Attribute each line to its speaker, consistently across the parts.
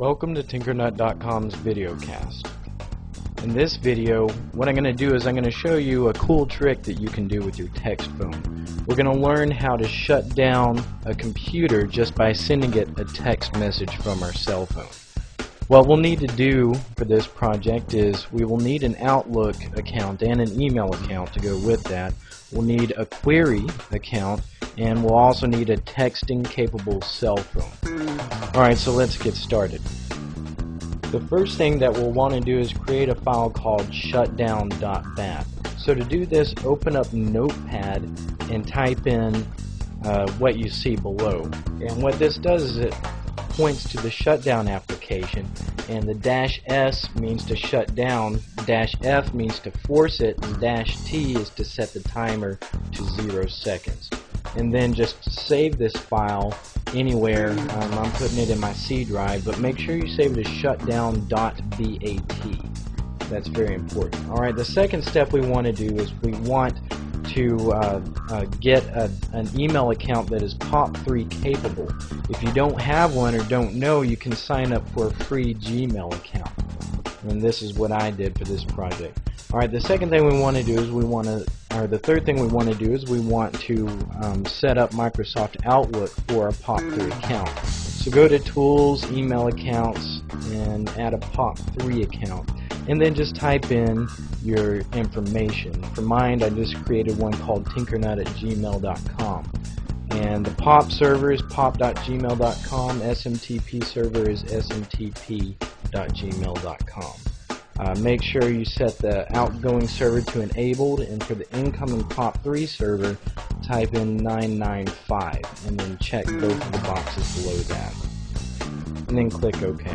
Speaker 1: Welcome to Tinkernut.com's videocast. In this video, what I'm going to do is I'm going to show you a cool trick that you can do with your text phone. We're going to learn how to shut down a computer just by sending it a text message from our cell phone. What we'll need to do for this project is we will need an Outlook account and an email account to go with that. We'll need a query account, and we'll also need a texting capable cell phone. Alright, so let's get started. The first thing that we'll want to do is create a file called shutdown.bat. So to do this, open up Notepad and type in what you see below. And what this does is it points to the shutdown application, and the -S means to shut down, -F means to force it, and -T is to set the timer to 0 seconds. And then just save this file anywhere. I'm putting it in my C drive, but make sure you save it as shutdown.bat. That's very important. Alright, the second step we want to do is we want to get an email account that is POP3 capable. If you don't have one or don't know, you can sign up for a free Gmail account. And this is what I did for this project. Alright, the second thing we want to do is the third thing we want to do is we want to set up Microsoft Outlook for a POP3 account. So go to Tools, Email Accounts, and add a POP3 account. And then just type in your information. For mine, I just created one called tinkernut@gmail.com. And the POP server is pop.gmail.com, SMTP server is smtp.gmail.com. Make sure you set the outgoing server to enabled, and for the incoming POP3 server, type in 995, and then check both of the boxes below that. And then click OK.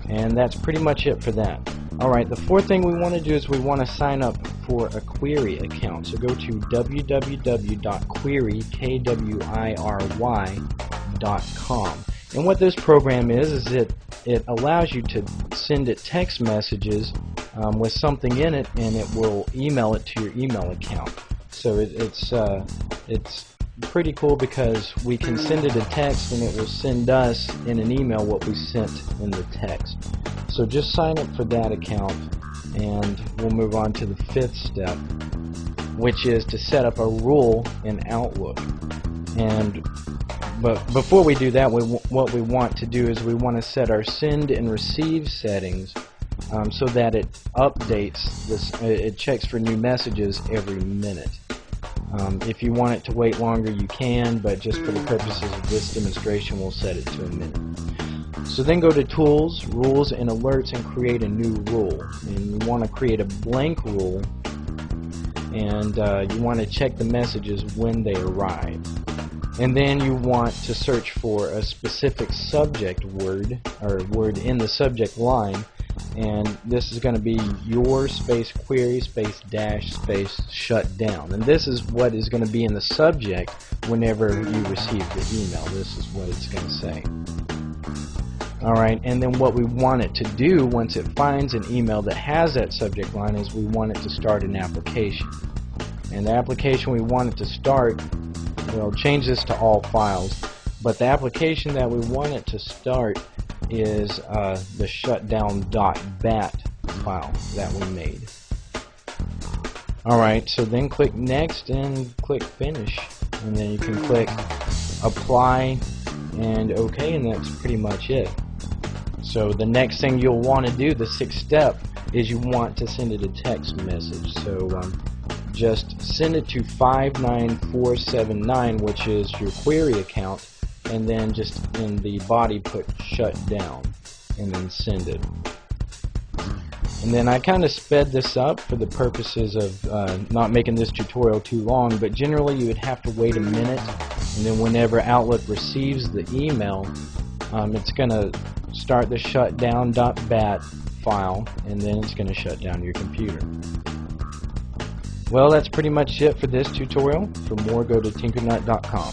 Speaker 1: And that's pretty much it for that. Alright, the fourth thing we want to do is we want to sign up for a query account. So go to www.query.com. And what this program is it allows you to send it text messages with something in it, and it will email it to your email account. So it's pretty cool because we can send it a text and it will send us in an email what we sent in the text. So just sign up for that account, and we'll move on to the fifth step, which is to set up a rule in Outlook. But before we do that, what we want to do is we want to set our send and receive settings so that it updates this. It checks for new messages every minute. If you want it to wait longer, you can, but just for the purposes of this demonstration, we'll set it to a minute. So then go to Tools, Rules, and Alerts, and create a new rule. And you want to create a blank rule, and you want to check the messages when they arrive. And then you want to search for a specific subject word, or word in the subject line, and this is going to be your space query space dash space shutdown. And this is what is going to be in the subject whenever you receive the email. This is what it's going to say. Alright, and then what we want it to do once it finds an email that has that subject line is we want it to start an application. And the application we want it to start, we'll change this to all files, but the application that we want it to start is the shutdown.bat file that we made. Alright, so then click Next and click Finish, and then you can click Apply and OK, and that's pretty much it. So the next thing you'll want to do, the sixth step, is you want to send it a text message. So just send it to 59479, which is your query account, and then just in the body put shutdown, and then send it. And then I kind of sped this up for the purposes of not making this tutorial too long, but generally you would have to wait a minute, and then whenever Outlook receives the email, it's going to start the shutdown.bat file, and then it's going to shut down your computer. Well, that's pretty much it for this tutorial. For more, go to tinkernut.com.